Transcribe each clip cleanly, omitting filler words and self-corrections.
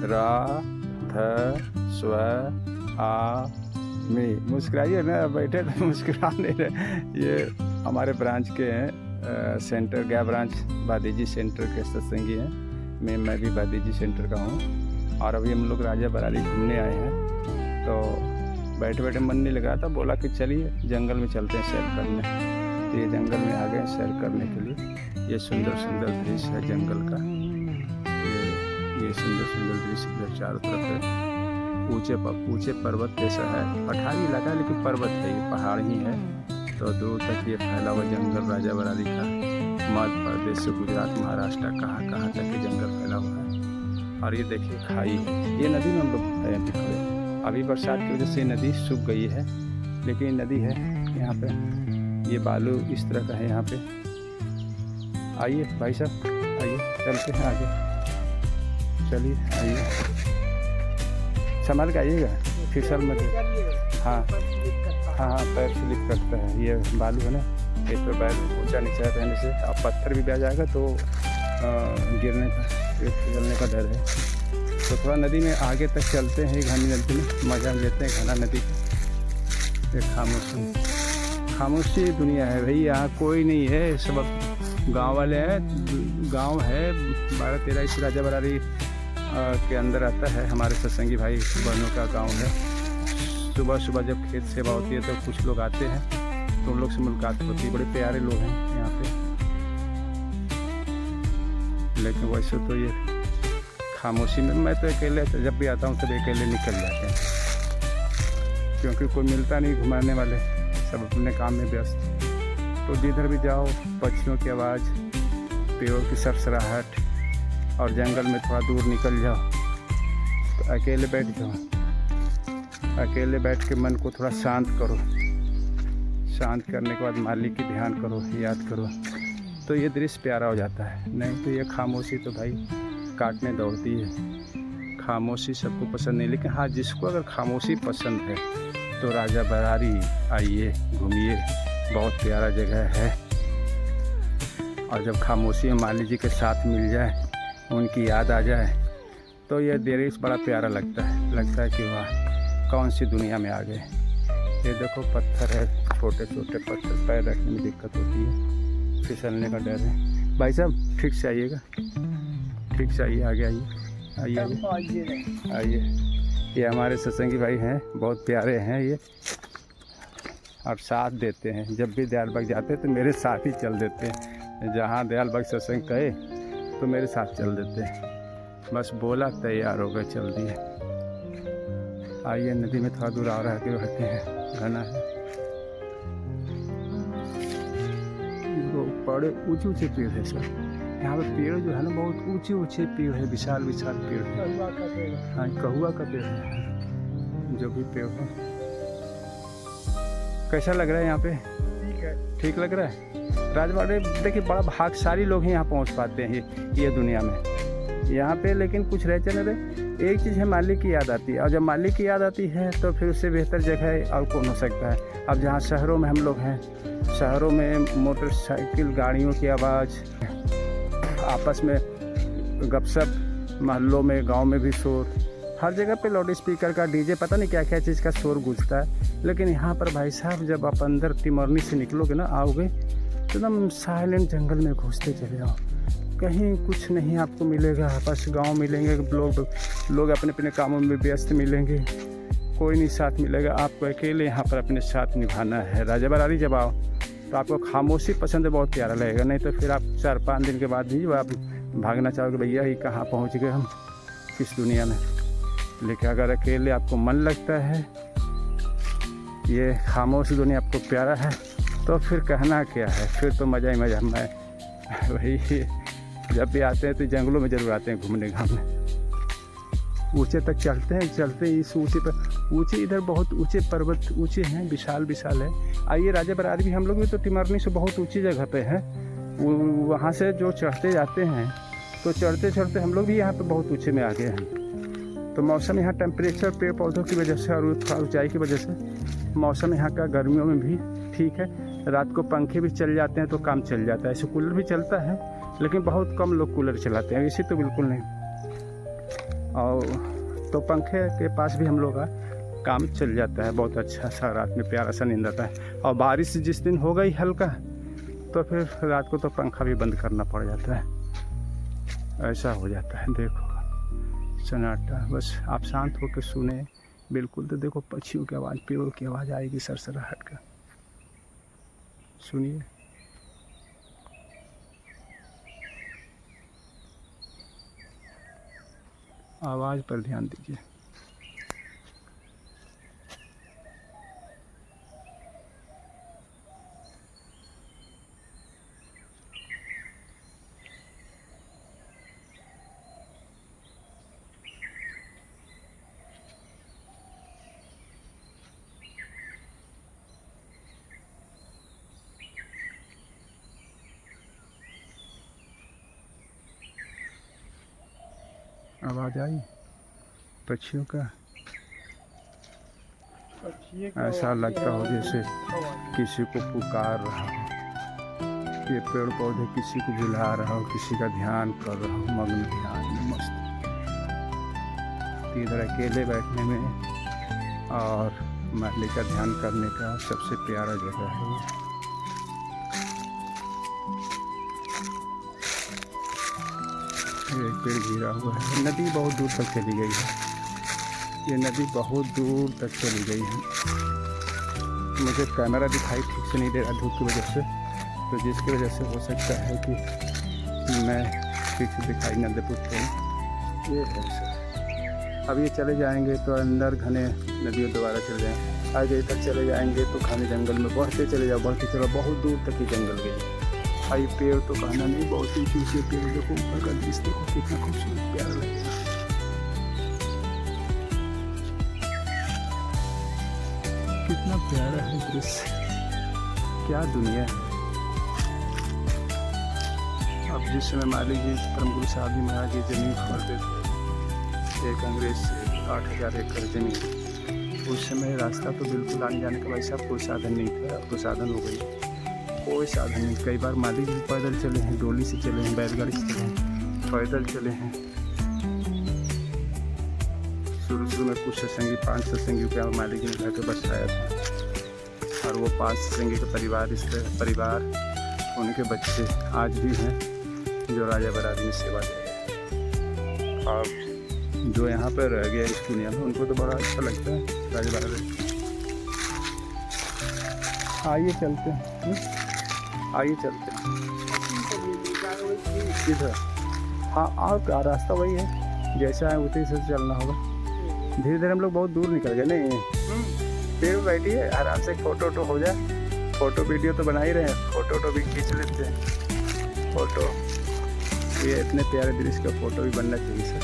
रा ध स्व आ मी। मुस्कुराइए ना, बैठे तो मुस्कुरा नहीं रहे। ये हमारे ब्रांच के हैं, सेंटर गया ब्रांच बादीजी सेंटर के सत्संगी हैं। मैं भी बादीजी सेंटर का हूँ। और अभी हम लोग राजा बरारी घूमने आए हैं, तो बैठे बैठे मन नहीं लग रहा था, बोला कि चलिए जंगल में चलते हैं सैर करने। तो ये जंगल में आ गए सैर करने के लिए। ये सुंदर सुंदर दृश्य है जंगल का। ये सुंदर सुंदर दृश्य इधर चारों तरफ है। ऊंचे पर्वत जैसा है, पठारी इलाका है लेकिन पर्वत है, ये पहाड़ ही है। तो दूर तक ये फैला हुआ जंगल राजा बरारी का। मध्य प्रदेश से गुजरात महाराष्ट्र कहाँ तक ये जंगल फैला हुआ है। और ये देखिए खाई है, ये नदी में हम लोग खड़े। अभी बरसात की वजह से नदी सूख गई है, लेकिन नदी है यहाँ पे। ये बालू इस तरह का है यहाँ पे। आइए भाई साहब, आइए चलते हैं आगे। चलिए आइए, संभाल के आइएगा, फिसल मत। हाँ हाँ, पैर स्लिप करता है, ये बालू है ना, इस पर पैर ऊंचा नीचा रहने से अब पत्थर भी बह जाएगा तो गिरने का, फिसलने का डर है। तो थोड़ा नदी में आगे तक चलते हैं, घनी नदी में मज़ा लेते हैं, घना नदी का। खामोशी दुनिया है भाई, यहाँ कोई नहीं है, सब गांव वाले हैं। गांव है 12-13 इस राजा बरारी के अंदर आता है। हमारे सत्संगी भाई बहनों का गांव है। सुबह सुबह जब खेत सेवा होती है तो कुछ लोग आते हैं, तो उन लोग से मुलाकात होती है। बड़े प्यारे लोग हैं यहाँ पे। लेकिन वैसे तो ये खामोशी में मैं तो अकेले, जब भी आता हूँ तब अकेले निकल जाते हैं, क्योंकि कोई मिलता नहीं घुमाने वाले, सब अपने काम में व्यस्त। तो जिधर भी जाओ पक्षियों की आवाज़, पेड़ों की सरसराहट, और जंगल में थोड़ा दूर निकल जाओ तो अकेले बैठ जाओ। अकेले बैठ के मन को थोड़ा शांत करो। शांत करने के बाद मालिक की ध्यान करो, याद करो, तो ये दृश्य प्यारा हो जाता है। नहीं तो ये खामोशी तो भाई काटने दौड़ती है। खामोशी सबको पसंद नहीं, लेकिन हाँ, जिसको अगर खामोशी पसंद है तो राजा बरारी आइए, घूमिए, बहुत प्यारा जगह है। और जब खामोशी में माली जी के साथ मिल जाए, उनकी याद आ जाए, तो यह दृश्य बड़ा प्यारा लगता है कि वाह, कौन सी दुनिया में आ गए। ये देखो पत्थर है, छोटे छोटे पत्थर, पैर रखने में दिक्कत होती है, फिसलने का डर है। भाई साहब ठीक से आइएगा, ठीक से आइए, आगे आइए। ये हमारे सत्संगी भाई हैं, बहुत प्यारे हैं ये, और साथ देते हैं। जब भी दयाल बाग जाते हैं तो मेरे साथ ही चल देते हैं। जहाँ दयाल बाग सत्संग कहे तो मेरे साथ चल देते हैं। बस बोला तैयार हो गए, चल दिए। आइए नदी में थोड़ा दूर और आके रहते हैं, घना है। बड़े ऊंचे पेड़ है सर, यहाँ पे पेड़ जो है ना बहुत ऊंचे पेड़ है, विशाल पेड़ है। हाँ, कहुआ का पेड़ है, जो भी पेड़ है। कैसा लग रहा है यहाँ पे? ठीक लग रहा है। राजवाड़े देखिए, बड़ा भाग्यशाली लोग हैं यहाँ पहुँच पाते हैं ये दुनिया में यहाँ पे। लेकिन कुछ रह चले रहे, एक चीज़ है, मालिक की याद आती है। और जब मालिक की याद आती है तो फिर उससे बेहतर जगह और कौन हो सकता है। अब जहाँ शहरों में हम लोग हैं, शहरों में मोटरसाइकिल गाड़ियों की आवाज़, आपस में गपशप, महल्लों में गांव में भी शोर, हर जगह पे लाउड स्पीकर का, डीजे, पता नहीं क्या क्या चीज़ का शोर गूंजता है। लेकिन यहाँ पर भाई साहब, जब आप अंदर तिमरनी से निकलोगे ना, आओगे तो एकदम साइलेंट जंगल में घुसते चले जाओ। कहीं कुछ नहीं आपको मिलेगा, बस गांव मिलेंगे, लोग अपने अपने कामों में व्यस्त मिलेंगे, कोई नहीं साथ मिलेगा। आपको अकेले यहाँ पर अपने साथ निभाना है। राजा बरारी जब आओ तो आपको खामोशी पसंद है, बहुत प्यारा लगेगा। नहीं तो फिर आप 4-5 दिन के बाद भी आप भागना चाहोगे, भैया ये कहाँ पहुँच गए हम, किस दुनिया में। लेकिन अगर अकेले आपको मन लगता है, ये खामोश दुनिया आपको प्यारा है, तो फिर कहना क्या है, फिर तो मज़ा ही मज़ा। मैं वही जब भी आते हैं तो जंगलों में ज़रूर आते हैं घूमने घामने। ऊंचे तक चलते हैं इस ऊंचे पर, ऊंचे इधर बहुत ऊंचे पर्वत ऊंचे हैं, विशाल है। आइए राजा बरारी भी, हम लोग भी तो तिमरनी से बहुत ऊंची जगह पे हैं, वहाँ से जो चढ़ते जाते हैं, तो चढ़ते चढ़ते हम लोग भी यहाँ पे बहुत ऊंचे में आ गए हैं। तो मौसम यहाँ टेम्परेचर, पेड़ पौधों की वजह से और ऊंचाई की वजह से मौसम यहाँ का गर्मियों में भी ठीक है। रात को पंखे भी चल जाते हैं तो काम चल जाता है। ऐसे कूलर भी चलता है, लेकिन बहुत कम लोग कूलर चलाते हैं, इसी तो बिल्कुल नहीं। और तो पंखे के पास भी हम लोग का काम चल जाता है, बहुत अच्छा सा रात में प्यारा सा नींद आता है। और बारिश जिस दिन हो गई हल्का तो फिर रात को तो पंखा भी बंद करना पड़ जाता है, ऐसा हो जाता है। देखो सन्नाटा, बस आप शांत होकर सुने बिल्कुल। तो देखो पक्षियों की आवाज़, पेड़ों की आवाज़ आएगी सरसराहट का, सुनिए। आवाज़ पर ध्यान दीजिए। आवाज़ आई पक्षियों का, ऐसा लगता हो जैसे किसी को पुकार रहा हो। ये पेड़ पौधे किसी को बुला रहा हो, किसी का ध्यान कर रहा हो, मग्न ध्यान में मस्त। इधर अकेले बैठने में और मालिक का ध्यान करने का सबसे प्यारा जगह है ये। एक पेड़ गिरा हुआ है। नदी बहुत दूर तक चली गई है, ये नदी बहुत दूर तक चली गई है। मुझे कैमरा दिखाई ठीक से नहीं दे रहा धूप की वजह से, तो जिसकी वजह से हो सकता है कि मैं ठीक से दिखाई न दे पाऊँ। ये है सर। अब ये चले जाएंगे तो अंदर घने नदियों दोबारा चले जाएंगे, आगे इधर चले जाएंगे तो घने जंगल में बढ़ते चले जाओ, बढ़ते चलो, बहुत दूर तक ही जंगल गए। भाई पेड़ तो कहना नहीं, बहुत ऊँचे ऊँचे पेड़, देखो ऊपर का दृश्य देखो कितना खूबसूरत प्यारा लगेगा। कितना प्यारा है दृश्य, क्या दुनिया है। अब जिस समय मालिक जी परम गुरु साहब जी महाराज जी जमीन खरीदते थे, एक अंग्रेज से 8,000 एकड़ जमीन, उस समय रास्ता तो बिल्कुल आने जाने का वैसा कोई साधन नहीं था। अब तो साधन हो गई, कोई साधन नहीं। कई बार मालिक जी पैदल चले हैं, डोली से चले हैं, बैलगाड़ी से चले हैं, पैदल चले हैं। शुरू में कुछ सत्संगी, 5 सत्संगी का मालिक जी ने घर के बसाया था, और वो 5 सत्संगी का परिवार, इसके परिवार उनके बच्चे आज भी हैं जो राजा बरादरी में सेवा दे रहे हैं। और जो यहाँ पर रह गया इस दुनिया में, उनको तो बड़ा अच्छा लगता है राजा बरादरी। आइए चलते हैं, आइए चलते हैं किधर। हाँ, और रास्ता वही है, जैसा है उसी से चलना होगा। धीरे धीरे हम लोग बहुत दूर निकल गए। नहीं पेड़ बैठिए, आराम से फोटो वोटो हो जाए। फोटो वीडियो तो बना ही रहे हैं, फोटो वोटो भी खींच लेते हैं। फोटो, ये इतने प्यारे दृश्य का फोटो भी बनना चाहिए सर।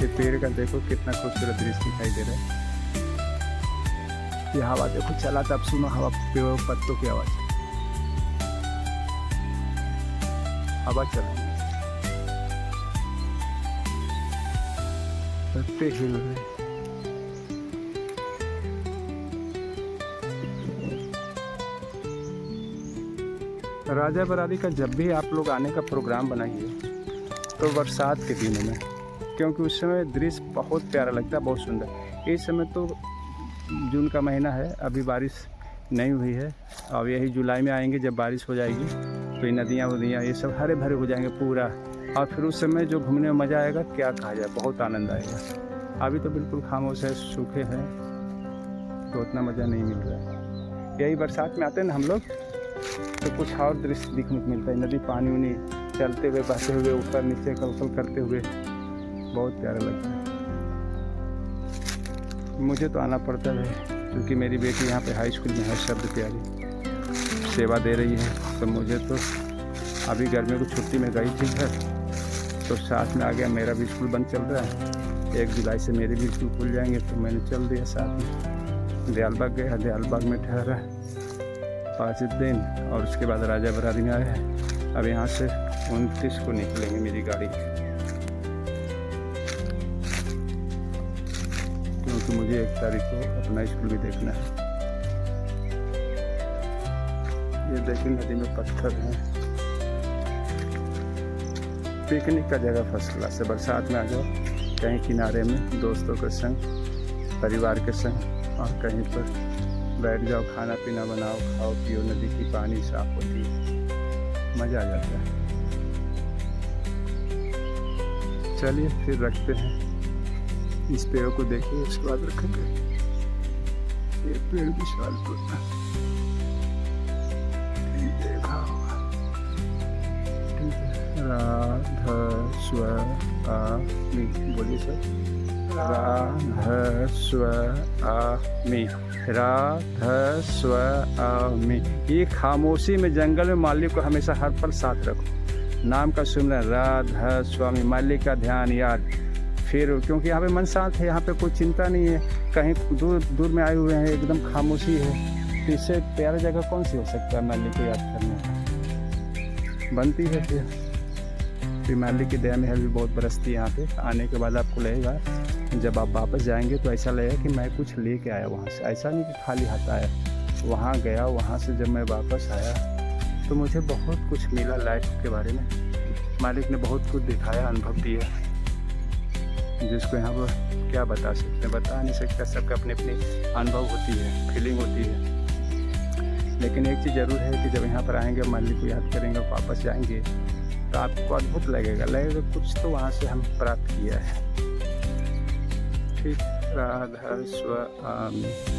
ये पेड़ का देखो कितना खूबसूरत दृश्य दिखाई दे रहा है। ये हवा देखो चला, तब सुनो हवा, पेड़ों पत्तों की आवाज़, हवा चल रही है, पत्ते हिल रहे। राजा बरादरी का जब भी आप लोग आने का प्रोग्राम बनाइए तो बरसात के दिनों में, क्योंकि उस समय दृश्य बहुत प्यारा लगता है, बहुत सुंदर। इस समय तो जून का महीना है, अभी बारिश नहीं हुई है। अब यही जुलाई में आएंगे जब बारिश हो जाएगी, तो ये नदियाँ वदियाँ ये सब हरे भरे हो जाएंगे पूरा। और फिर उस समय जो घूमने में मज़ा आएगा क्या कहा जाए, बहुत आनंद आएगा। अभी तो बिल्कुल खामोश है, सूखे हैं, तो उतना मज़ा नहीं मिल रहा है। यही बरसात में आते हैं ना हम लोग, तो कुछ और दृश्य दिखने को मिलता है। नदी पानी उनी चलते हुए, बहते हुए, ऊपर नीचे कलकल करते हुए, बहुत प्यारा लगता है। मुझे तो आना पड़ता है क्योंकि मेरी बेटी यहाँ पे हाई स्कूल में है, शब्द प्यारी सेवा दे रही है। तो मुझे तो अभी गर्मियों की छुट्टी में गई थी घर, तो साथ में आ गया। मेरा भी स्कूल बंद चल रहा है, 1 जुलाई से मेरे भी स्कूल खुल जाएंगे, तो मैंने चल दिया साथ में। दयालबाग गया, दयालबाग में ठहरा 5 दिन, और उसके बाद राजा बरादरी में आया है। अब यहाँ से 29 को निकलेंगे मेरी गाड़ी, क्योंकि मुझे 1 तारीख को अपना स्कूल भी देखना है। ये देखिए नदी में पत्थर हैं, पिकनिक का जगह फर्स्ट क्लास है। बरसात में आ जाओ कहीं किनारे में दोस्तों के संग, परिवार के संग, और कहीं पर बैठ जाओ, खाना पीना बनाओ, खाओ पियो, नदी की पानी साफ होती है, मज़ा आ जाता है। चलिए फिर रखते हैं, इस पेड़ों को देखिए, उसके बाद रखेंगे। ये पेड़ विशाल देखा होगा, ठीक है। राधा स्वामी बोलिए सर, राधा स्वामी, राधा स्वामी। ये खामोशी में जंगल में माली को हमेशा हर पल साथ रखो, नाम का सुमरन राधा स्वामी, माली का ध्यान याद। फिर क्योंकि यहाँ पे मन शांत है, यहाँ पे कोई चिंता नहीं है, कहीं दूर दूर में आए हुए हैं, एकदम खामोशी है, तो इससे प्यारी जगह कौन सी हो सकता है माली को याद करने बनती है। फिर माली की दया में है भी बहुत बरसती है यहाँ पे। आने के बाद आपको लगेगा, जब आप वापस जाएंगे तो ऐसा लगेगा कि मैं कुछ लेके आया वहाँ से, ऐसा नहीं कि खाली हाथ आया। वहाँ गया, वहाँ से जब मैं वापस आया तो मुझे बहुत कुछ मिला लाइफ के बारे में। मालिक ने बहुत कुछ दिखाया, अनुभव दिया, जिसको यहाँ पर क्या बता सकते हैं, बता नहीं सकता। सबका अपनी अपनी अनुभव होती है, फीलिंग होती है। लेकिन एक चीज़ ज़रूर है कि जब यहाँ पर आएंगे, मालिक को याद करेंगे, वापस जाएंगे, तो आपको अद्भुत लगेगा कुछ तो वहाँ से हम प्राप्त किया है। ठीक, राधा स्वामी।